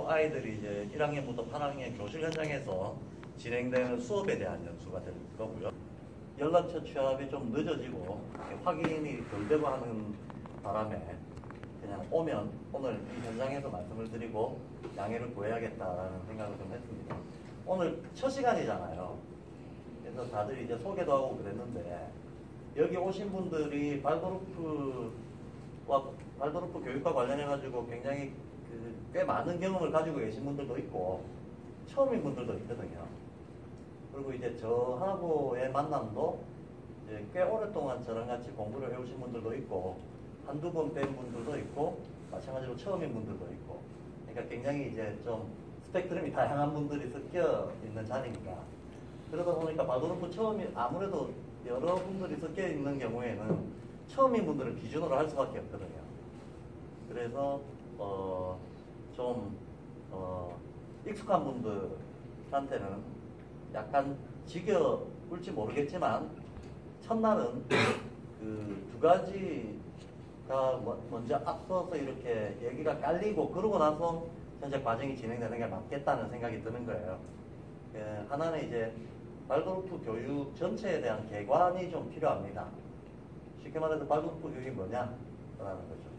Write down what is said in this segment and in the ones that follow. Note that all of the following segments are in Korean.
초등학교 아이들이 이제 1학년부터 8학년 교실 현장에서 진행되는 수업에 대한 연수가 될 거고요. 연락처 취합이 좀 늦어지고 확인이 덜 되고 하는 바람에 그냥 오면 오늘 이 현장에서 말씀을 드리고 양해를 구해야겠다라는 생각을 좀 했습니다. 오늘 첫 시간이잖아요. 그래서 다들 이제 소개도 하고 그랬는데 여기 오신 분들이 발도르프 교육과 관련해가지고 굉장히 꽤 많은 경험을 가지고 계신 분들도 있고 처음인 분들도 있거든요. 그리고 이제 저하고의 만남도 이제 꽤 오랫동안 저랑 같이 공부를 해오신 분들도 있고 한두 번 뵌 분들도 있고 마찬가지로 처음인 분들도 있고 그러니까 굉장히 이제 좀 스펙트럼이 다양한 분들이 섞여 있는 자리입니다. 그러다 보니까 발도르프 처음이 아무래도 여러분들이 섞여 있는 경우에는 처음인 분들을 기준으로 할 수밖에 없거든요. 그래서 익숙한 분들한테는 약간 지겨울지 모르겠지만 첫날은 그 두 가지가 먼저 앞서서 이렇게 얘기가 깔리고 그러고 나서 현재 과정이 진행되는 게 맞겠다는 생각이 드는 거예요. 하나는 이제 발도르프 교육 전체에 대한 개관이 좀 필요합니다. 쉽게 말해서 발도르프 교육이 뭐냐라는 거죠.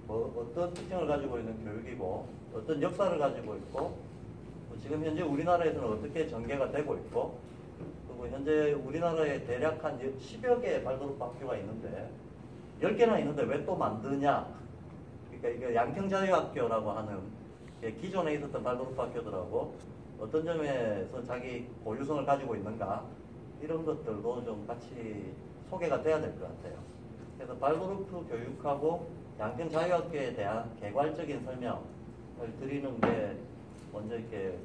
어떤 특징을 가지고 있는 교육이고 어떤 역사를 가지고 있고 지금 현재 우리나라에서는 어떻게 전개가 되고 있고 그리고 현재 우리나라에 대략 한 10여 개의 발도르프 학교가 있는데 10개나 있는데 왜 또 만드냐. 그러니까 이게 양평자유학교라고 하는 기존에 있었던 발도르프 학교들하고 어떤 점에서 자기 고유성을 가지고 있는가 이런 것들도 좀 같이 소개가 돼야 될 것 같아요. 그래서 발도르프 교육하고 양평자유학교에 대한 개괄적인 설명을 드리는 게 먼저 이렇게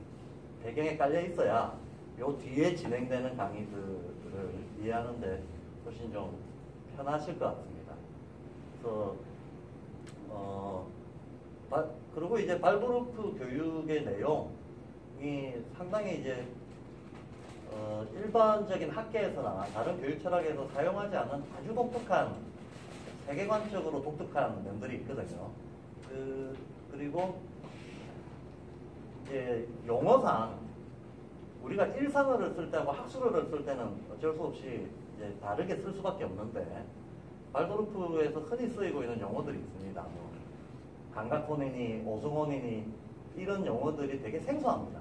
배경에 깔려 있어야 요 뒤에 진행되는 강의들을 이해하는데 훨씬 좀 편하실 것 같습니다. 그래서 그리고 이제 발도르프 교육의 내용이 상당히 이제 일반적인 학계에서나 다른 교육 철학에서 사용하지 않은 아주 독특한 세계관적으로 독특한 면들이 있거든요. 그리고 이제 용어상 우리가 일상어를 쓸 때하고 학술어를 쓸 때는 어쩔 수 없이 이제 다르게 쓸 수밖에 없는데 발도르프에서 흔히 쓰이고 있는 용어들이 있습니다. 뭐 감각혼이니 오승혼이니 이런 용어들이 되게 생소합니다.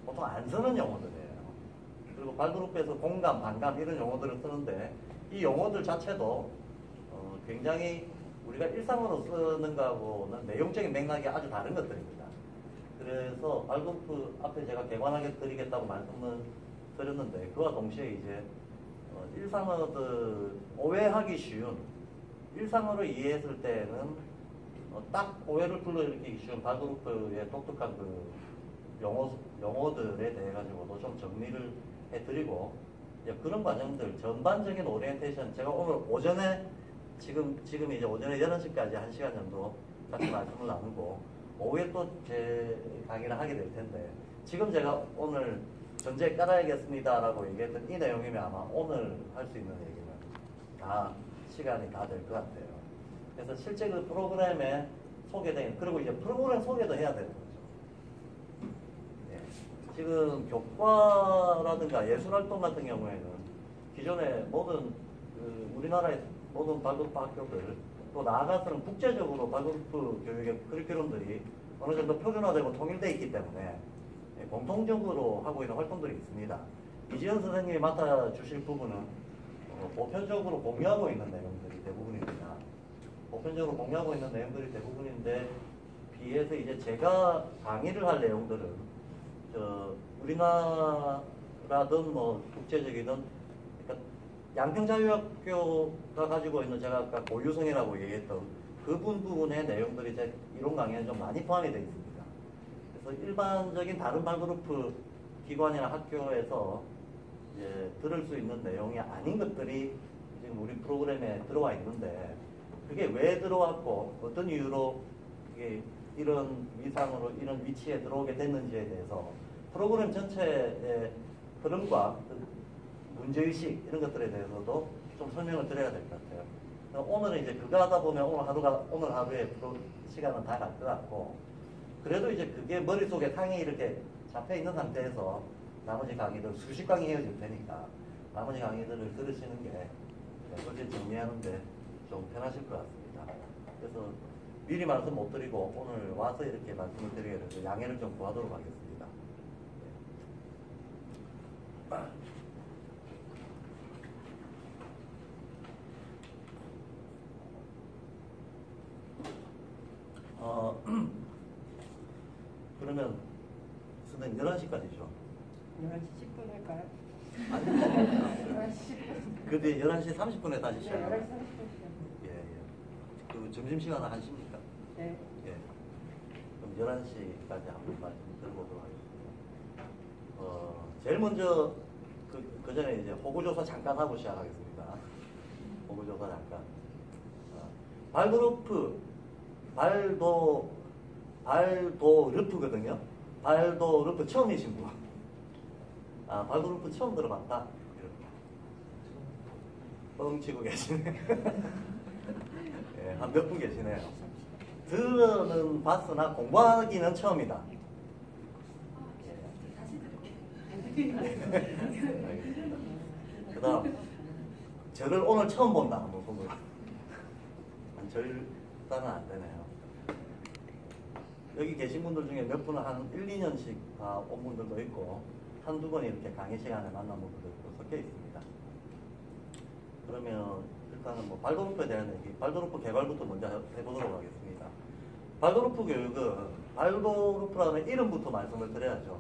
보통 안 쓰는 용어들이에요. 그리고 발도르프에서 공감, 반감 이런 용어들을 쓰는데 이 용어들 자체도 굉장히 우리가 일상으로 쓰는 거하고는 내용적인 맥락이 아주 다른 것들입니다. 그래서 발도르프 앞에 제가 개관하게 드리겠다고 말씀을 드렸는데 그와 동시에 이제 일상어들 오해하기 쉬운 일상어로 이해했을 때는 딱 오해를 불러일으키기 쉬운 발도르프의 독특한 그 용어들에 대해 가지고도 좀 정리를 해드리고 그런 과정들 전반적인 오리엔테이션 제가 오늘 오전에 지금 이제 오전에 11시까지 1시간 정도 같이 말씀을 나누고 오후에 또 제 강의를 하게 될 텐데 지금 제가 오늘 전제 깔아야겠습니다라고 얘기했던 이 내용이면 아마 오늘 할 수 있는 얘기는 다 시간이 다 될 것 같아요. 그래서 실제 그 프로그램에 소개된 그리고 이제 프로그램 소개도 해야 되는 거죠. 지금 교과라든가 예술활동 같은 경우에는 기존에 모든 우리나라의 모든 발도르프 학교들 또 나아가서는 국제적으로 발도르프 교육의 커리큘럼들이 어느 정도 표준화되고 통일되어 있기 때문에 공통적으로 하고 있는 활동들이 있습니다. 이지연 선생님이 맡아주실 부분은 보편적으로 공유하고 있는 내용들이 대부분입니다. 보편적으로 공유하고 있는 내용들이 대부분인데 비해서 이제 제가 강의를 할 내용들은 우리나라든 뭐 국제적이든 그러니까 양평자유학교가 가지고 있는 제가 아까 고유성이라고 얘기했던 그 부분의 내용들이 제 이론 강의에 좀 많이 포함이 되어 있습니다. 그래서 일반적인 다른 발도르프 기관이나 학교에서 이제 들을 수 있는 내용이 아닌 것들이 지금 우리 프로그램에 들어와 있는데 그게 왜 들어왔고 어떤 이유로 이게 이런 위상으로 이런 위치에 들어오게 됐는지에 대해서 프로그램 전체의 흐름과 문제의식 이런 것들에 대해서도 좀 설명을 드려야 될 것 같아요. 오늘은 이제 그거 하다 보면 오늘 하루에 시간은 다 갈 것 같고 그래도 이제 그게 머릿속에 상이 이렇게 잡혀 있는 상태에서 나머지 강의들 수십 강의 이어질 테니까 나머지 강의들을 들으시는 게 어제 정리하는데 좀 편하실 것 같습니다. 그래서 미리 말씀 못 드리고 오늘 와서 이렇게 말씀을 드리게 돼서 양해를 좀 구하도록 하겠습니다. 그러면 선생님 11시까지죠? 11시 10분 할까요? 아니, 11시 10분. 그 뒤에 11시 30분에 다시 네, 시작합니다. 11시 30분. 예, 예. 그 점심시간은 1시입니까? 네. 예. 그럼 11시까지 한번 말씀 들어보도록 하겠습니다. 제일 먼저 그 전에 이제 호구조사 잠깐 하고 시작하겠습니다. 호구조사 잠깐. 발도르프거든요. 발도르프 처음이신 분. 발도르프 처음 들어봤다. 뻥치고 계시네. 예, 한 몇 분 계시네요. 들어는 봤으나 공부하기는 처음이다. 알겠습니다. 그 다음, 저를 오늘 처음 본다. 한번 손으로. 절단은 안 되네요. 여기 계신 분들 중에 몇 분은 한 1, 2년씩 온 분들도 있고, 한두 번 이렇게 강의 시간에 만난 분들도 있고 섞여 있습니다. 그러면 일단은 뭐 발도르프에 대한 얘기, 발도르프 개발부터 먼저 해보도록 하겠습니다. 발도르프 교육은 발도르프라는 이름부터 말씀을 드려야죠.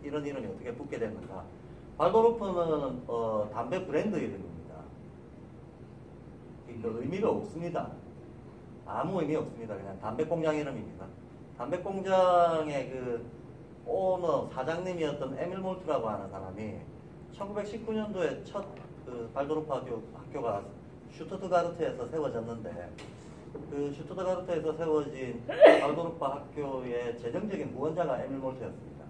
이런 이름이 어떻게 붙게 됐는가. 발도르프는 담배 브랜드 이름입니다. 그 의미가 없습니다. 아무 의미 없습니다. 그냥 담배 공장 이름입니다. 담배 공장의 그 오너 사장님이었던 에밀 몰트라고 하는 사람이 1919년도에 첫 그 발도르프 학교가 슈투트가르트에서 세워졌는데 그 슈투트가르트에서 세워진 발도르프 학교의 재정적인 후원자가 에밀 몰트였습니다.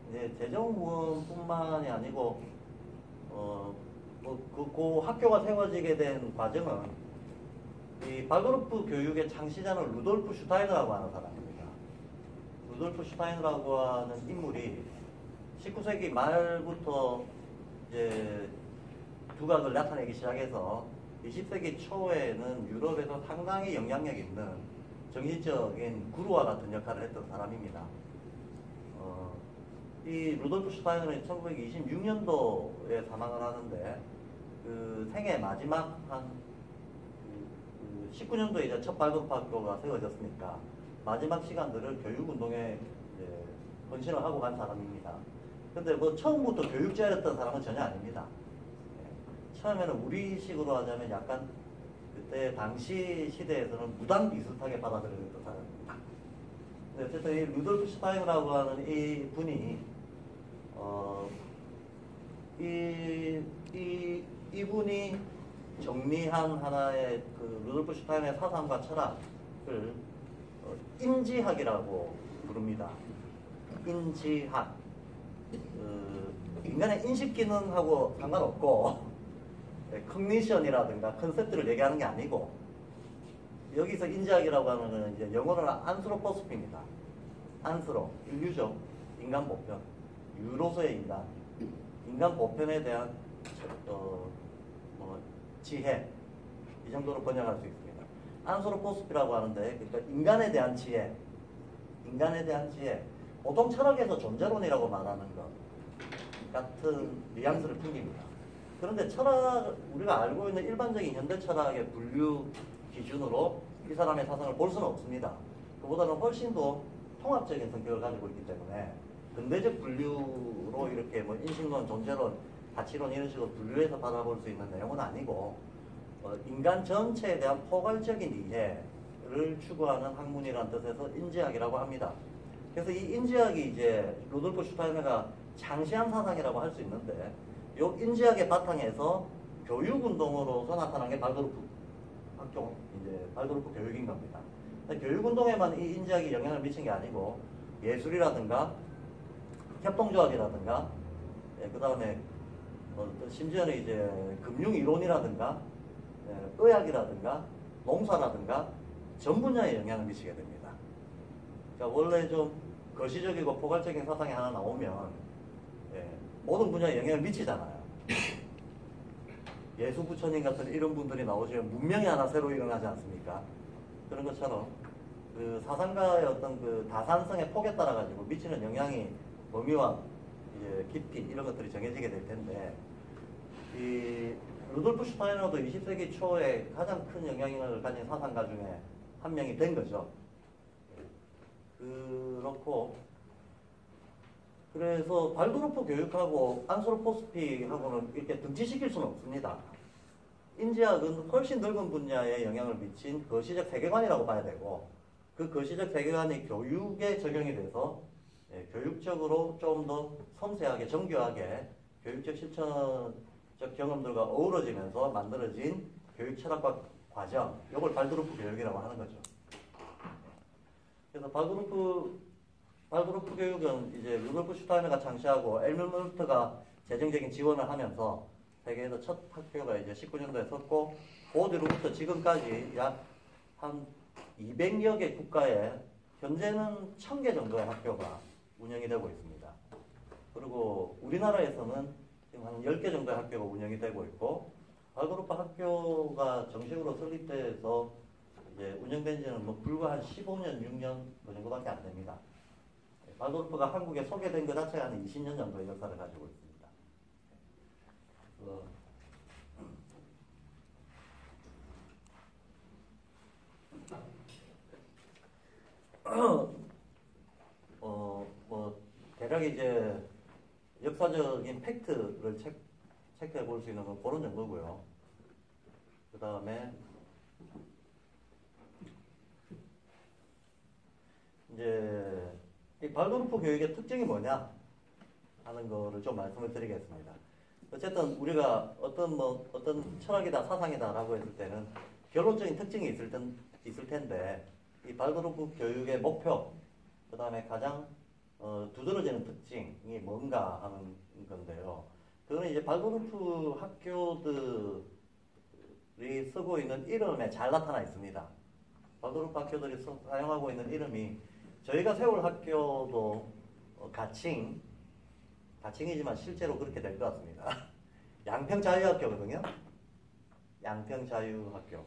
이제 재정 후원뿐만이 아니고 그 학교가 세워지게 된 과정은 이 발도르프 교육의 창시자는 루돌프 슈타이너라고 하는 사람입니다. 루돌프 슈타이너라고 하는 인물이 19세기 말부터 이제 두각을 나타내기 시작해서 20세기 초에는 유럽에서 상당히 영향력 있는 정신적인 구루와 같은 역할을 했던 사람입니다. 이 루돌프 슈타이너는 1926년도에 사망을 하는데 그 생애 마지막 한 19년도에 이제 첫 발도르프 학교가 세워졌으니까 마지막 시간들을 교육운동에 헌신을 하고 간 사람입니다. 근데 뭐 처음부터 교육자였던 사람은 전혀 아닙니다. 처음에는 우리식으로 하자면 약간 그때 당시 시대에서는 무당 비슷하게 받아들여졌던 사람입니다. 근데 어쨌든 이 루돌프 슈타이너라고 하는 이 분이 이분이 정리한 하나의 그 루돌프 슈타이너의 사상과 철학을 인지학이라고 부릅니다. 인지학. 인간의 인식 기능하고 상관없고 컨디션이라든가 컨셉들을 얘기하는 게 아니고 여기서 인지학이라고 하는 것은 이제 영어로는 안스로포스피입니다. 안스로, 인류죠. 인간 보편. 유로서의 인간. 인간 보편에 대한 지혜. 이 정도로 번역할 수 있습니다. 안스로포스피라고 하는데 그러니까 인간에 대한 지혜. 인간에 대한 지혜. 보통 철학에서 존재론이라고 말하는 것 같은 뉘앙스를 풍깁니다. 그런데 철학, 우리가 알고 있는 일반적인 현대 철학의 분류 기준으로 이 사람의 사상을 볼 수는 없습니다. 그보다는 훨씬 더 통합적인 성격을 가지고 있기 때문에 근대적 분류로 이렇게 뭐 인식론, 존재론, 가치론 이런 식으로 분류해서 바라볼 수 있는 내용은 아니고 인간 전체에 대한 포괄적인 이해를 추구하는 학문이라는 뜻에서 인지학이라고 합니다. 그래서 이 인지학이 이제 루돌프 슈타이너가 창시한 사상이라고 할 수 있는데 이 인지학의 바탕에서 교육운동으로서 나타난 게 발도르프 학교, 이제 발도르프 교육인 겁니다. 교육운동에만 이 인지학이 영향을 미친 게 아니고 예술이라든가 협동조합이라든가 그 다음에 심지어는 이제 금융이론이라든가 의학이라든가 농사라든가 전 분야에 영향을 미치게 됩니다. 그러니까 원래 좀 거시적이고 포괄적인 사상이 하나 나오면 예, 모든 분야에 영향을 미치잖아요. 예수 부처님 같은 이런 분들이 나오시면 문명이 하나 새로 일어나지 않습니까? 그런 것처럼 그 사상가의 어떤 그 다산성의 폭에 따라 가지고 미치는 영향이 범위와 이제 깊이 이런 것들이 정해지게 될 텐데 이 루돌프 슈타이너도 20세기 초에 가장 큰 영향을 가진 사상가 중에 한 명이 된 거죠. 그렇고 그래서 발도르프 교육하고 안스로포스피하고는 이렇게 등치시킬 수는 없습니다. 인지학은 훨씬 넓은 분야에 영향을 미친 거시적 세계관이라고 봐야 되고 그 거시적 세계관이 교육에 적용이 돼서 예, 교육적으로 좀 더 섬세하게 정교하게 교육적 실천적 경험들과 어우러지면서 만들어진 교육 철학과 과정, 이걸 발도르프 교육이라고 하는 거죠. 그래서 발도르프 교육은 이제 루돌프 슈타이너가 창시하고 엘멜무르트가 재정적인 지원을 하면서 세계에서 첫 학교가 이제 19년도에 섰고 그 뒤로부터 지금까지 약 한 200여 개 국가에 현재는 1000개 정도의 학교가 운영이 되고 있습니다. 그리고 우리나라에서는 지금 한 10개 정도의 학교가 운영이 되고 있고 발도르프 학교가 정식으로 설립돼서 이제 운영된 지는 뭐 불과 한 15년, 6년 그 정도밖에 안 됩니다. 발도르프가 한국에 소개된 것 자체가 한 20년 정도의 역사를 가지고 있습니다. 뭐 대략 이제 역사적인 팩트를 체크해 볼 수 있는 건 그런 정도고요. 그 다음에 이제 이 발도르프 교육의 특징이 뭐냐 하는 거를 좀 말씀을 드리겠습니다. 어쨌든 우리가 어떤 철학이다 사상이다라고 했을 때는 결론적인 특징이 있을 텐데 이 발도르프 교육의 목표 그 다음에 가장 두드러지는 특징이 뭔가 하는 건데요. 그거는 이제 발도르프 학교들이 쓰고 있는 이름에 잘 나타나 있습니다. 발도르프 학교들이 사용하고 있는 이름이 저희가 세울 학교도 가칭이지만 실제로 그렇게 될 것 같습니다. 양평자유학교거든요. 양평자유학교.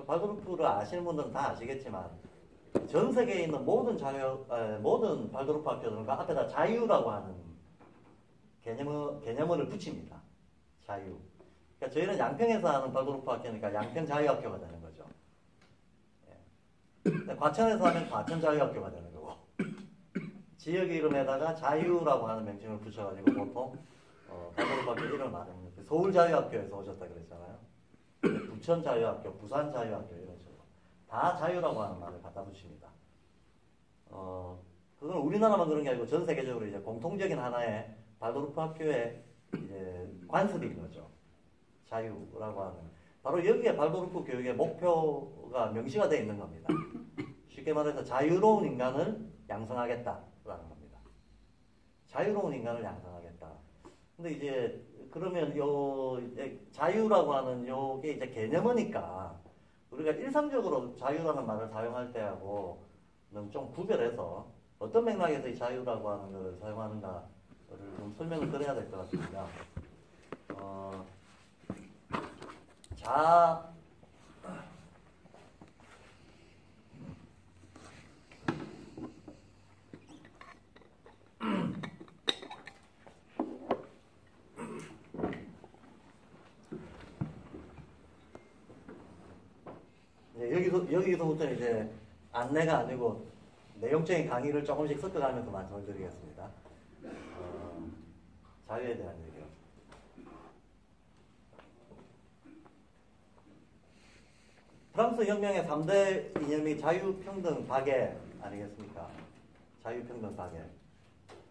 발도르프를 아시는 분들은 다 아시겠지만 전 세계에 있는 모든 발도르프 학교들은 그 앞에다 자유라고 하는 개념을 붙입니다. 자유. 그러니까 저희는 양평에서 하는 발도르프 학교니까 양평자유학교가 되는 거죠. 예. 과천에서 하면 과천자유학교가 되는 거고 지역 이름에다가 자유라고 하는 명칭을 붙여가지고 보통 발도르프 학교 이름을 말합니다. 서울자유학교에서 오셨다 그랬잖아요. 부천자유학교, 부산자유학교 이런 식으로 다 자유라고 하는 말을 갖다 붙입니다. 그건 우리나라만 그런 게 아니고 전 세계적으로 이제 공통적인 하나의 발도르프 학교의 이제 관습인 거죠. 자유라고 하는. 바로 여기에 발도르프 교육의 목표가 명시가 되어 있는 겁니다. 쉽게 말해서 자유로운 인간을 양성하겠다라는 겁니다. 자유로운 인간을 양성하겠다. 근데 이제 그러면 자유라고 하는 요게 이제 개념이니까 우리가 일상적으로 자유라는 말을 사용할 때하고는 좀 구별해서 어떤 맥락에서 이 자유라고 하는 것을 사용하는가를 좀 설명을 드려야 될 것 같습니다. 여기서부터 이제 안내가 아니고 내용적인 강의를 조금씩 섞어가면서 말씀을 드리겠습니다. 자유에 대한 얘기요. 프랑스 혁명의 3대 이념이 자유평등 박애 아니겠습니까? 자유평등 박애.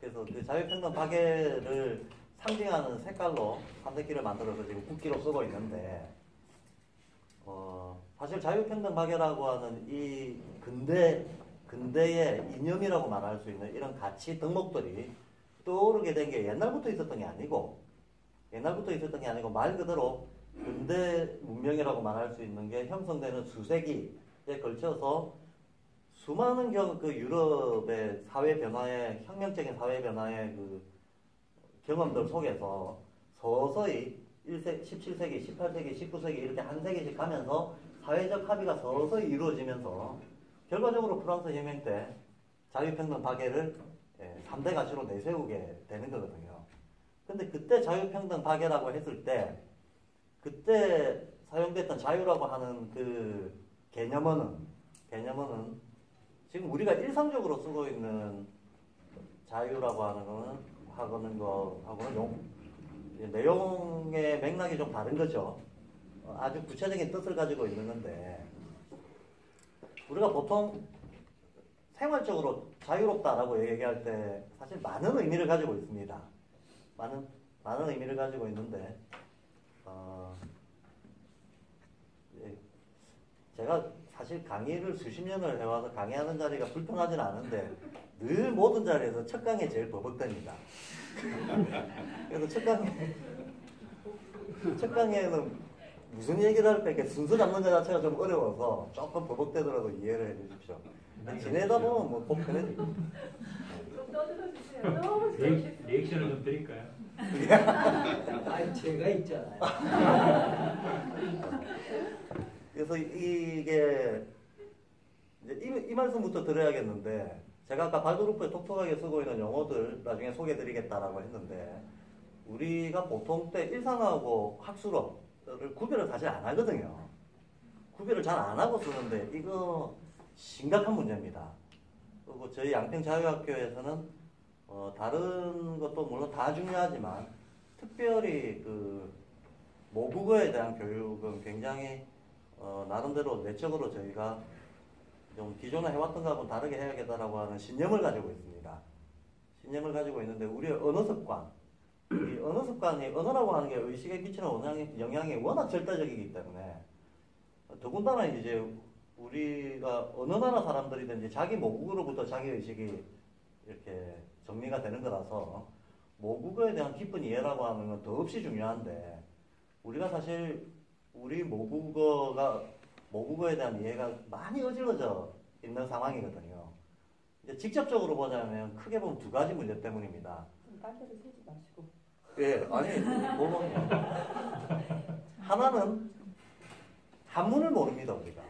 그래서 그 자유평등 박애를 상징하는 색깔로 삼색기를 만들어서 지금 국기로 쓰고 있는데 사실 자유평등 박애라고 하는 이 근대의 이념이라고 말할 수 있는 이런 가치 덕목들이 떠오르게 된 게 옛날부터 있었던 게 아니고 말 그대로 근대 문명이라고 말할 수 있는 게 형성되는 수세기에 걸쳐서 수많은 그 유럽의 사회 변화의 혁명적인 사회 변화의 그 경험들 속에서 서서히 17세기, 18세기, 19세기 이렇게 한 세기씩 가면서 사회적 합의가 서서히 이루어지면서 결과적으로 프랑스 혁명 때 자유평등 박애를 3대 가치로 내세우게 되는 거거든요. 근데 그때 자유평등 박애라고 했을 때 그때 사용됐던 자유라고 하는 그 개념어는 지금 우리가 일상적으로 쓰고 있는 자유라고 하는 거하고는 내용의 맥락이 좀 다른 거죠. 아주 구체적인 뜻을 가지고 있는 건데 우리가 보통 생활적으로 자유롭다라고 얘기할 때 사실 많은 의미를 가지고 있습니다. 많은 의미를 가지고 있는데 제가 사실 강의를 수십 년을 해와서 강의하는 자리가 불편하진 않은데 늘 모든 자리에서 첫 강의 제일 버벅대니다. 그래서 첫 강의에는 무슨 얘기를 할까 이렇게 순서 잡는 것 자체가 좀 어려워서 조금 버벅대더라도 이해를 해주십시오. 지내다 보면 뭐 꼭 편해지고. 좀 떠들어 주세요. 너무 리액션을 좀 드릴까요? 아니 제가 있잖아요. 그래서 이게 이제 이 말씀부터 드려야겠는데 제가 아까 발도르프에 톡톡하게 쓰고 있는 용어들 나중에 소개해드리겠다라고 했는데 우리가 보통 때 일상하고 학술어를 구별을 사실 안 하거든요. 구별을 잘 안 하고 쓰는데 이거 심각한 문제입니다. 그리고 저희 양평자유학교에서는 다른 것도 물론 다 중요하지만 특별히 그 모국어에 대한 교육은 굉장히 나름대로 내적으로 저희가 좀 기존에 해왔던 것하고는 다르게 해야겠다라고 하는 신념을 가지고 있습니다. 신념을 가지고 있는데 우리의 언어 습관, 이 언어 습관이 언어라고 하는 게 의식에 끼치는 영향이 워낙 절대적이기 때문에 더군다나 이제 우리가 어느 나라 사람들이든지 자기 모국어로부터 자기 의식이 이렇게 정리가 되는 거라서 모국어에 대한 깊은 이해라고 하는 건 더없이 중요한데 우리가 사실 우리 모국어에 대한 이해가 많이 어질러져 있는 상황이거든요. 이제 직접적으로 보자면 크게 보면 두 가지 문제 때문입니다. 딴 데를 세지 마시고. 예, 아니 하나는 한문을 모릅니다 우리가.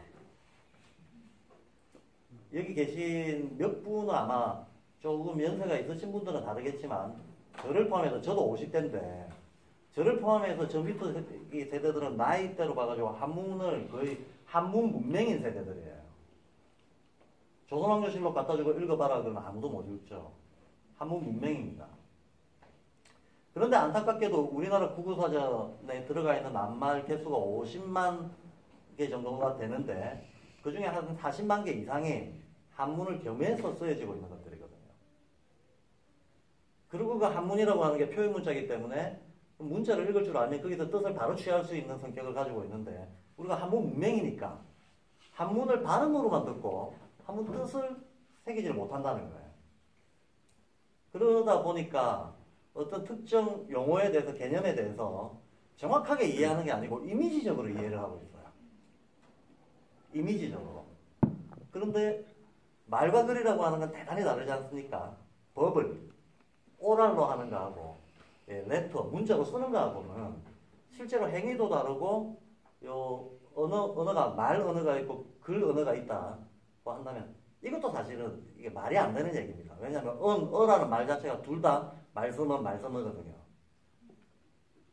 여기 계신 몇 분은 아마 조금 연세가 있으신 분들은 다르겠지만 저를 포함해서 저도 50대인데 저를 포함해서 저 밑에 세대들은 나이대로 봐가지고 한문을 거의 한문 문맹인 세대들이에요. 조선왕조실록 갖다 주고 읽어봐라 그러면 아무도 못 읽죠. 한문 문맹입니다. 그런데 안타깝게도 우리나라 국어사전에 들어가 있는 낱말 개수가 50만 개 정도가 되는데 그 중에 한 40만 개 이상이 한문을 겸해서 쓰여지고 있는 것들이거든요. 그리고 그 한문이라고 하는 게 표현 문자이기 때문에 문자를 읽을 줄 알면 거기서 뜻을 바로 취할 수 있는 성격을 가지고 있는데 우리가 한문 문맹이니까 한문을 발음으로만 듣고 한문 뜻을 새기지를 못한다는 거예요. 그러다 보니까 어떤 특정 용어에 대해서 개념에 대해서 정확하게 이해하는 게 아니고 이미지적으로 이해를 하고 있어요. 이미지적으로. 그런데 말과 글이라고 하는 건 대단히 다르지 않습니까? 법을 오랄로 하는 거하고 레터, 문자로 쓰는 거하고는 실제로 행위도 다르고 언어가 말 언어가 있고 글 언어가 있다고 한다면 이것도 사실은 이게 말이 안 되는 얘기입니다. 왜냐하면 어라는 말 자체가 둘 다 말씀어거든요.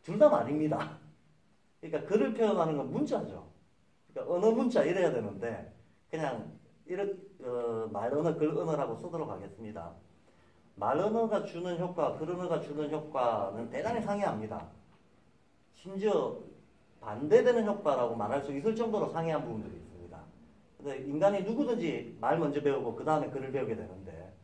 둘 다 말입니다. 그러니까 글을 표현하는 건 문자죠. 그러니까 언어 문자 이래야 되는데 그냥 말 언어, 글 언어라고 쓰도록 하겠습니다. 말 언어가 주는 효과, 글 언어가 주는 효과는 대단히 상이합니다. 심지어 반대되는 효과라고 말할 수 있을 정도로 상이한 부분들이 있습니다. 근데 인간이 누구든지 말 먼저 배우고 그 다음에 글을 배우게 되는데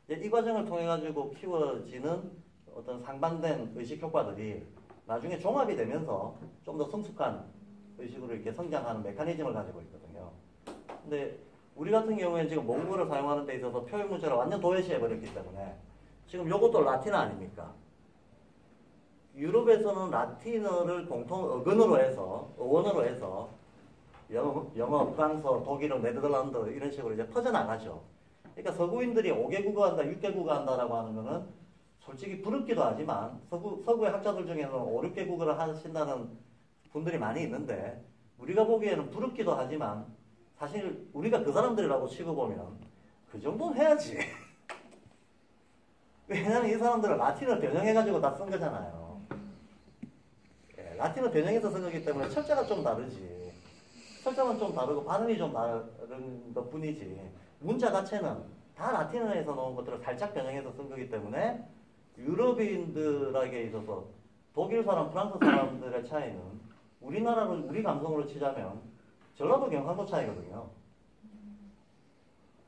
이제 이 과정을 통해 가지고 키워지는 어떤 상반된 의식 효과들이 나중에 종합이 되면서 좀 더 성숙한 의식으로 이렇게 성장하는 메커니즘을 가지고 있거든요. 근데 우리 같은 경우에는 지금 모국어를 사용하는 데 있어서 표현 문자를 완전 도외시해버렸기 때문에 지금 요것도 라틴어 아닙니까? 유럽에서는 라틴어를 공통 어원으로 해서 영어, 프랑스어, 독일어, 네덜란드 이런 식으로 이제 퍼져나가죠. 그러니까 서구인들이 5개국어 한다, 6개국어 한다라고 하는 거는 솔직히 부럽기도 하지만 서구의 학자들 중에는 5, 6개국어를 하신다는 분들이 많이 있는데 우리가 보기에는 부럽기도 하지만 사실 우리가 그 사람들이라고 치고 보면 그 정도는 해야지. 왜냐하면 이 사람들은 라틴어 변형해가지고 다 쓴 거잖아요. 예, 라틴어 변형해서 쓴 거기 때문에 철자가 좀 다르지. 철자는 좀 다르고 발음이 좀 다른 것 뿐이지. 문자 자체는 다 라틴어에서 나온 것들을 살짝 변형해서 쓴 거기 때문에 유럽인들에게 있어서 독일 사람, 프랑스 사람들의 차이는 우리나라로, 우리 감성으로 치자면 전라도, 경상도 차이거든요.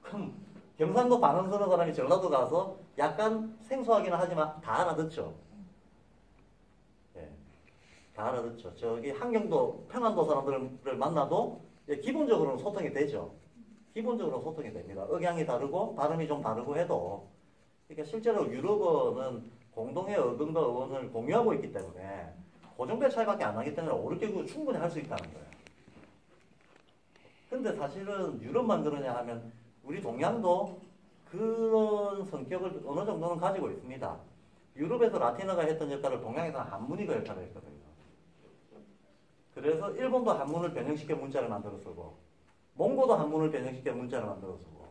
그럼 경상도 반응 쓰는 사람이 전라도 가서 약간 생소하기는 하지만 다 알아듣죠. 예, 다 알아듣죠. 저기 한경도, 평안도 사람들을 만나도 기본적으로는 소통이 되죠. 기본적으로 소통이 됩니다. 억양이 다르고 발음이 좀 다르고 해도 그러니까 실제로 유럽어는 공동의 어근과 어원을 공유하고 있기 때문에 그 정도의 차이밖에 안 나기 때문에 5, 6개국어 충분히 할 수 있다는 거예요. 근데 사실은 유럽만 그러냐 하면 우리 동양도 그런 성격을 어느 정도는 가지고 있습니다. 유럽에서 라틴어가 했던 역할을 동양에서 한문이가 역할을 했거든요. 그래서 일본도 한문을 변형시켜 문자를 만들어 쓰고 몽고도 한문을 변형시켜 문자를 만들어 쓰고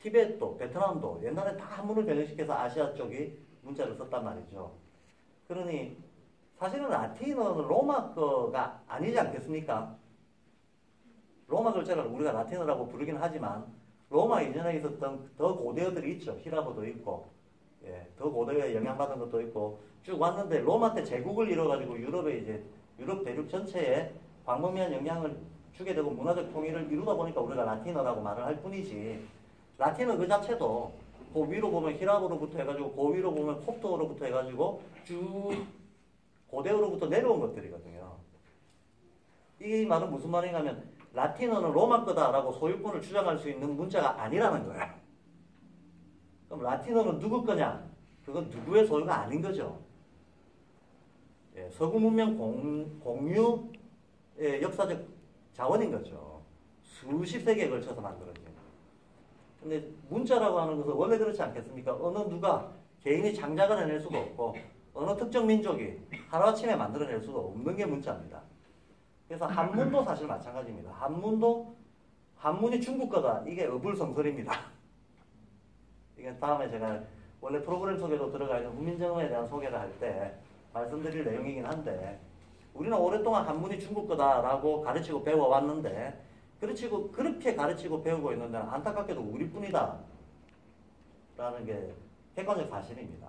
티베트도 베트남도 옛날에 다 한문을 변형시켜서 아시아 쪽이 문자를 썼단 말이죠. 그러니 사실은 라틴어는 로마 거가 아니지 않겠습니까? 로마 글자를 우리가 라틴어라고 부르긴 하지만 로마 이전에 있었던 더 고대어들이 있죠. 히라보도 있고 예, 더 고대어에 영향받은 것도 있고 쭉 왔는데 로마 때 제국을 이뤄가지고 유럽에 이제 유럽 대륙 전체에 광범위한 영향을 주게 되고 문화적 통일을 이루다 보니까 우리가 라틴어라고 말을 할 뿐이지 라틴어 그 자체도 그 위로 보면 히라보로부터 해가지고 그 위로 보면 콥트어로부터 해가지고 쭉 고대어로부터 내려온 것들이거든요. 이 말은 무슨 말이냐면 라틴어는 로마 거다라고 소유권을 주장할 수 있는 문자가 아니라는 거예요. 그럼 라틴어는 누구 거냐? 그건 누구의 소유가 아닌 거죠. 예, 서구 문명 공유의 역사적 자원인 거죠. 수십 세기에 걸쳐서 만들어진. 근데 문자라고 하는 것은 원래 그렇지 않겠습니까? 어느 누가 개인이 창작을 해낼 수도 없고 어느 특정 민족이 하루아침에 만들어낼 수도 없는 게 문자입니다. 그래서 한문도 사실 마찬가지입니다. 한문이 중국 거다. 이게 어불성설입니다. 이게 다음에 제가 원래 프로그램 속에도 들어가 있는 훈민정음에 대한 소개를 할 때 말씀드릴 내용이긴 한데 우리는 오랫동안 한문이 중국 거다라고 가르치고 배워왔는데 그렇게 가르치고 배우고 있는 데는 안타깝게도 우리뿐이다 라는 게 객관적 사실입니다.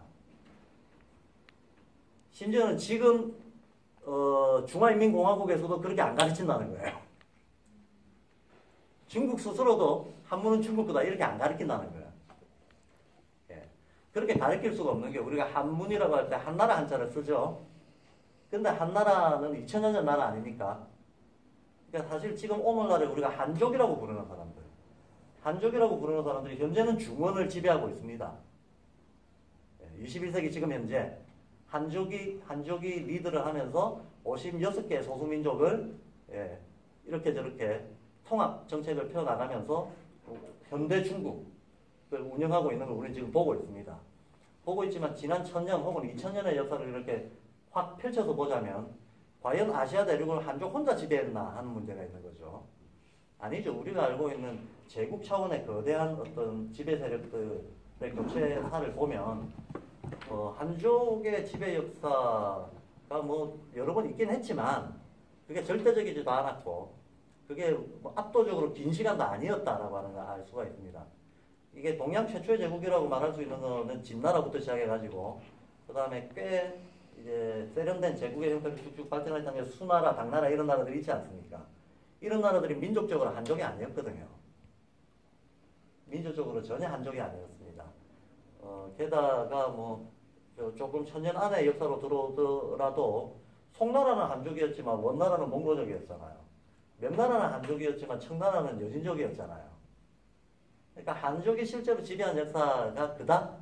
심지어는 지금 중화인민공화국에서도 그렇게 안 가르친다는 거예요. 중국 스스로도 한문은 중국 거다 이렇게 안 가르친다는 거예요. 예. 그렇게 가르칠 수가 없는 게 우리가 한문이라고 할 때 한나라 한자를 쓰죠. 근데 한나라는 2000년 전 나라 아닙니까? 그러니까 사실 지금 오늘날에 우리가 한족이라고 부르는 사람들, 한족이라고 부르는 사람들이 현재는 중원을 지배하고 있습니다. 21세기 지금 현재 한족이 리드를 하면서 56개의 소수민족을 이렇게 저렇게 통합 정책을 펴나가면서 현대 중국을 운영하고 있는 걸 우리는 지금 보고 있습니다. 보고 있지만 지난 1000년 혹은 2000년의 역사를 이렇게 확 펼쳐서 보자면 과연 아시아 대륙을 한족 혼자 지배했나 하는 문제가 있는 거죠. 아니죠. 우리가 알고 있는 제국 차원의 거대한 어떤 지배 세력들의 교체사를 보면 한족의 지배 역사가 뭐 여러 번 있긴 했지만 그게 절대적이지도 않았고 그게 뭐 압도적으로 긴 시간도 아니었다라고 하는 걸 알 수가 있습니다. 이게 동양 최초의 제국이라고 말할 수 있는 거는 진나라부터 시작해가지고 그 다음에 꽤 이제 세련된 제국의 형태로 쭉쭉 발전했다는 게 수나라, 당나라 이런 나라들이 있지 않습니까? 이런 나라들이 민족적으로 한족이 아니었거든요. 민족적으로 전혀 한족이 아니었습니다. 게다가 뭐 조금 천년 안의 역사로 들어오더라도 송나라는 한족이었지만 원나라는 몽고족이었잖아요. 명나라는 한족이었지만 청나라는 여진족이었잖아요. 그러니까 한족이 실제로 지배한 역사가 그닥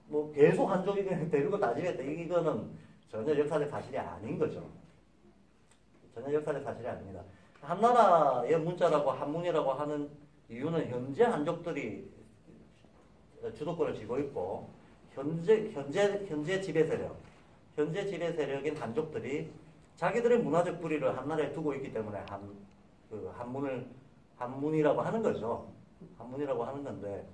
뭐 계속 한족이 대륙을 다 지배했다. 이거는 전혀 역사적 사실이 아닌 거죠. 전혀 역사적 사실이 아닙니다. 한나라의 문자라고 한문이라고 하는 이유는 현재 한족들이 주도권을 쥐고 있고 현재 지배 세력인 한족들이 자기들의 문화적 뿌리를 한나라에 두고 있기 때문에 한문이라고 하는 거죠. 한문이라고 하는 건데,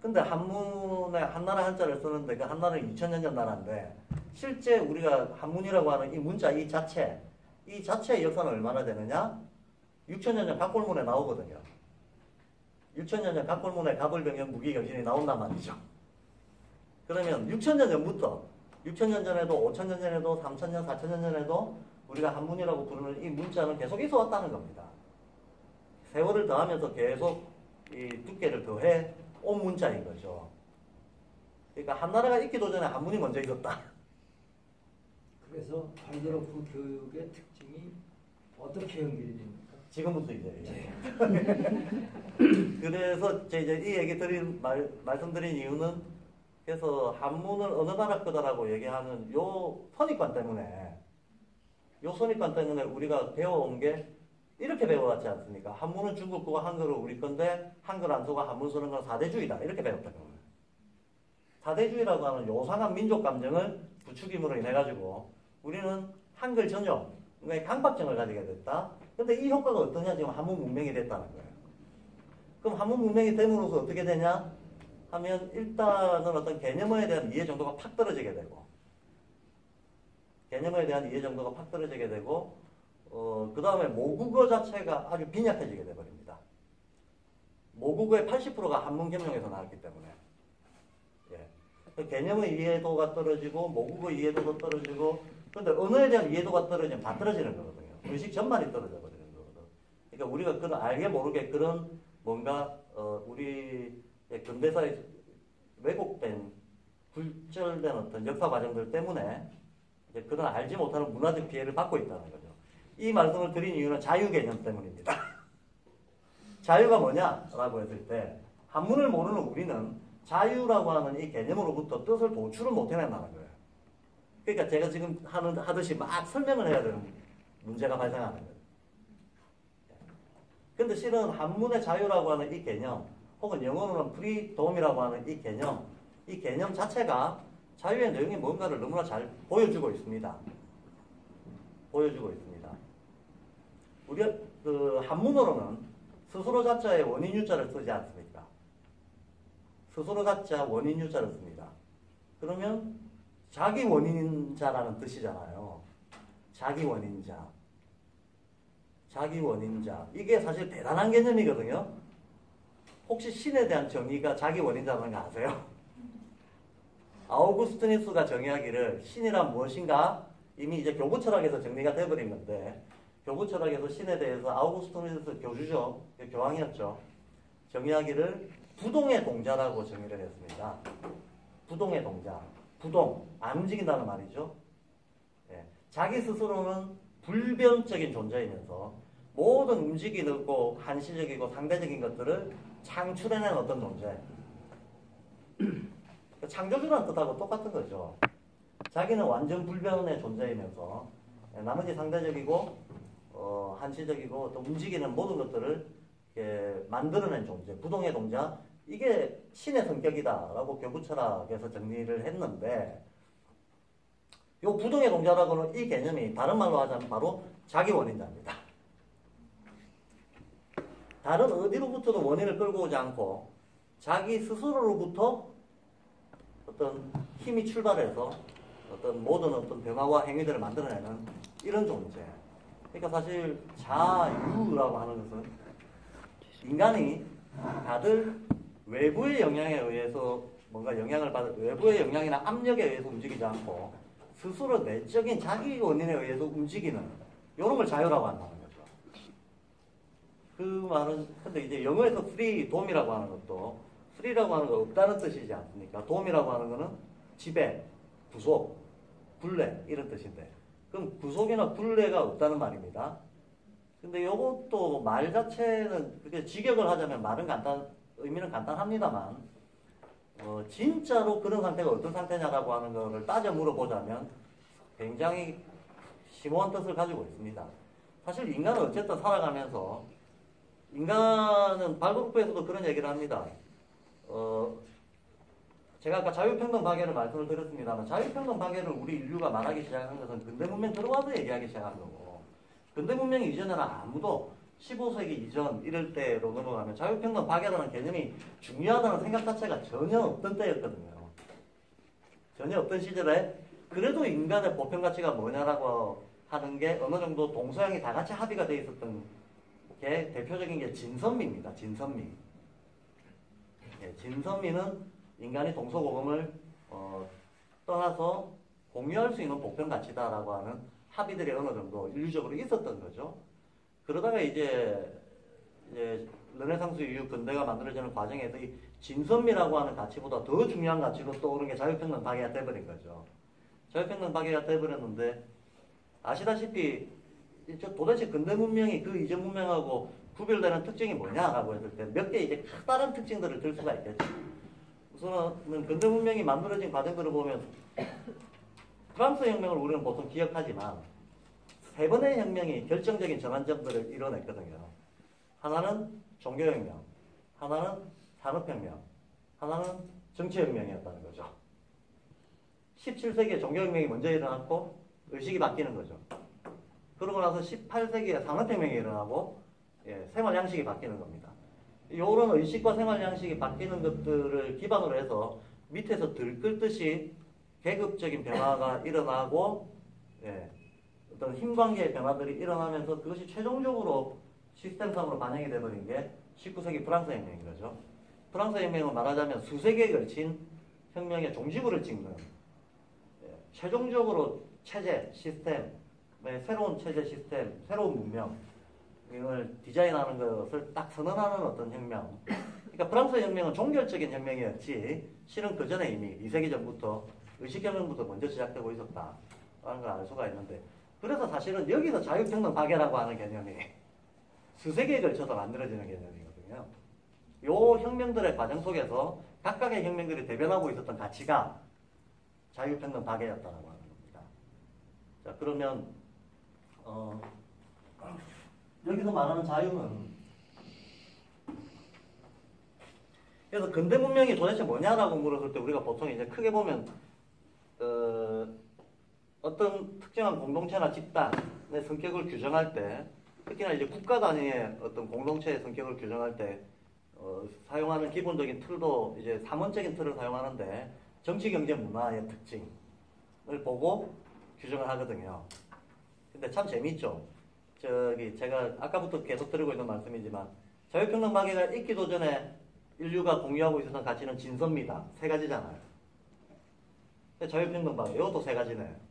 근데 한문에 한나라 한자를 쓰는데 그 한나라는 2000년 전 나라인데 실제 우리가 한문이라고 하는 이 문자 이 자체의 역사는 얼마나 되느냐? 6000년 전 갑골문에 나오거든요. 6000년 전 갑골문에 갑을병영 무기경신이 나온단 말이죠. 그러면 6000년 전부터 6000년 전에도 5000년 전에도 3000년 4000년 전에도 우리가 한문이라고 부르는 이 문자는 계속 있어 왔다는 겁니다. 세월을 더하면서 계속 이 두께를 더해 온 문자인 거죠. 그러니까 한나라가 있기도 전에 한문이 먼저 있었다. 그래서 발드로프 교육의 특징이 어떻게 연결이 됩니까? 지금부터 이제. 그래서 제가 이제 이 얘기 말씀드린 이유는 그래서 한문을 어느 나라 거다라고 얘기하는 요 선입관 때문에 우리가 배워온 게 이렇게 배워왔지 않습니까? 한문은 중국 거고 한글은 우리 건데 한글 안 쓰고 한문 쓰는 건 사대주의다. 이렇게 배웠다는 거예요. 사대주의라고 하는 요상한 민족 감정을 부추김으로 인해 가지고 우리는 한글 전용, 그러니까 강박증을 가지게 됐다. 근데 이 효과가 어떠냐? 지금 한문 문명이 됐다는 거예요. 그럼 한문 문명이 됨으로써 어떻게 되냐? 하면 일단은 어떤 개념에 대한 이해 정도가 팍 떨어지게 되고 그 다음에 모국어 자체가 아주 빈약해지게 돼버립니다. 모국어의 80%가 한문 겸용에서 나왔기 때문에 그 개념의 이해도가 떨어지고 모국어 이해도도 떨어지고 근데 언어에 대한 이해도가 떨어지면 다 떨어지는 거거든요. 의식 전반이 떨어져 버리는 거거든. 그러니까 우리가 그런 알게 모르게 그런 뭔가 우리 근대사의 왜곡된 굴절된 어떤 역사 과정들 때문에 이제 그런 알지 못하는 문화적 피해를 받고 있다는 거죠. 이 말씀을 드린 이유는 자유 개념 때문입니다. 자유가 뭐냐라고 했을 때 한문을 모르는 우리는 자유라고 하는 이 개념으로부터 뜻을 도출을 못 해낸다는 거예요. 그러니까 제가 지금 하듯이 막 설명을 해야 되는 문제가 발생하는 거예요. 근데 실은 한문의 자유라고 하는 이 개념 혹은 영어로는 프리돔이라고 하는 이 개념 자체가 자유의 내용이 뭔가를 너무나 잘 보여주고 있습니다. 우리가 그 한문어로는 스스로 자자의 원인 유자를 쓰지 않습니까? 스스로 자자 원인 유자를 씁니다. 그러면 자기 원인자라는 뜻이잖아요. 자기 원인자. 이게 사실 대단한 개념이거든요. 혹시 신에 대한 정의가 자기 원인자라는 거 아세요? 아우구스티누스가 정의하기를 신이란 무엇인가? 이미 이제 교부 철학에서 정리가 돼버린 건데 교부 철학에서 신에 대해서 아우구스티누스 교주죠. 교황이었죠. 정의하기를 부동의 동자라고 정의를 했습니다. 부동의 동자. 부동. 안 움직인다는 말이죠. 자기 스스로는 불변적인 존재이면서 모든 움직이고 한시적이고 상대적인 것들을 창출해낸 어떤 존재. 창조주라는 뜻하고 똑같은 거죠. 자기는 완전 불변의 존재이면서 나머지 상대적이고 한시적이고 또 움직이는 모든 것들을 만들어낸 존재, 부동의 동자. 이게 신의 성격이다라고 교부철학에서 정리를 했는데 이 부동의 동자라고는 이 개념이 다른 말로 하자면 바로 자기 원인자입니다. 다른 어디로부터도 원인을 끌고 오지 않고 자기 스스로로부터 어떤 힘이 출발해서 어떤 모든 어떤 변화와 행위들을 만들어내는 이런 존재. 그러니까 사실 자유라고 하는 것은 인간이 다들 외부의 영향에 의해서 뭔가 영향을 받을 외부의 영향이나 압력에 의해서 움직이지 않고 스스로 내적인 자기 원인에 의해서 움직이는 이런 걸 자유라고 한다는 거죠. 그 말은 근데 이제 영어에서 freedom이라고 하는 것도 free라고 하는 거 없다는 뜻이지 않습니까? dom이라고 하는 거는 지배, 구속, 굴레 이런 뜻인데 그럼 구속이나 굴레가 없다는 말입니다. 근데 이것도 말 자체는 그렇게 직역을 하자면 의미는 간단합니다만 진짜로 그런 상태가 어떤 상태냐라고 하는 거를 따져 물어보자면 굉장히 심오한 뜻을 가지고 있습니다. 사실 인간은 어쨌든 살아가면서 인간은 발굴부에서도 그런 얘기를 합니다. 제가 아까 자유평등 박애를 말씀을 드렸습니다만 자유평등 박애를 우리 인류가 말하기 시작한 것은 근대 문명 들어와서 얘기하기 시작한 거고 근대 문명 이전에는 아무도 15세기 이전 이럴 때로 넘어가면 자유평등 박애라는 개념이 중요하다는 생각 자체가 전혀 없던 때였거든요. 전혀 없던 시절에 그래도 인간의 보편 가치가 뭐냐라고 하는 게 어느 정도 동서양이 다 같이 합의가 돼 있었던 게 대표적인 게 진선미입니다. 진선미. 예, 진선미는 인간이 동서고금을 떠나서 공유할 수 있는 보편 가치다라고 하는 합의들이 어느 정도 인류적으로 있었던 거죠. 그러다가 이제 르네상스 이후 근대가 만들어지는 과정에서 이 진선미라고 하는 가치보다 더 중요한 가치로 떠오른 게 자유평등 박애가 돼버린 거죠. 자유평등 박애가 돼버렸는데 아시다시피 도대체 근대 문명이 그 이전 문명하고 구별되는 특징이 뭐냐라고 했을 때 몇 개 이제 다른 특징들을 들 수가 있겠죠. 우선은 근대 문명이 만들어진 과정들을 보면 프랑스 혁명을 우리는 보통 기억하지만 세 번의 혁명이 결정적인 전환점들을 이뤄냈거든요. 하나는 종교혁명, 하나는 산업혁명, 하나는 정치혁명이었다는 거죠. 17세기에 종교혁명이 먼저 일어났고 의식이 바뀌는 거죠. 그러고 나서 18세기에 산업혁명이 일어나고 생활 양식이 바뀌는 겁니다. 이런 의식과 생활 양식이 바뀌는 것들을 기반으로 해서 밑에서 들끓듯이 계급적인 변화가 일어나고 어떤 힘관계의 변화들이 일어나면서 그것이 최종적으로 시스템상으로 반영이 되어버린 게 19세기 프랑스 혁명인 거죠. 프랑스 혁명은 말하자면 수세기에 걸친 혁명의 종지부를 찍는 최종적으로 체제, 시스템, 새로운 체제 시스템, 새로운 문명을 디자인하는 것을 딱 선언하는 어떤 혁명. 그러니까 프랑스 혁명은 종결적인 혁명이었지 실은 그 전에 이미 2세기 전부터 의식혁명부터 먼저 시작되고 있었다라는 걸 알 수가 있는데 그래서 사실은 여기서 자유평등 박애라고 하는 개념이 수세기에 걸쳐서 만들어지는 개념이거든요. 요 혁명들의 과정 속에서 각각의 혁명들이 대변하고 있었던 가치가 자유평등 박애였다라고 하는 겁니다. 자, 그러면 여기서 말하는 자유는 그래서 근대 문명이 도대체 뭐냐라고 물었을 때 우리가 보통 이제 크게 보면 어떤 특정한 공동체나 집단의 성격을 규정할 때 특히나 이제 국가 단위의 어떤 공동체의 성격을 규정할 때 사용하는 기본적인 틀도 이제 3원적인 틀을 사용하는데 정치, 경제, 문화의 특징을 보고 규정을 하거든요. 근데 참 재미있죠. 제가 아까부터 계속 드리고 있는 말씀이지만 자유평등 박애가 있기도 전에 인류가 공유하고 있었던 가치는 진선미다. 세 가지잖아요. 근데 자유평등 박애 이것도 세 가지네요.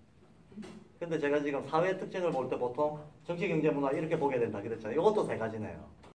근데 제가 지금 사회 특징을 볼 때 보통 정치, 경제, 문화 이렇게 보게 된다 그랬잖아요. 이것도 세 가지네요.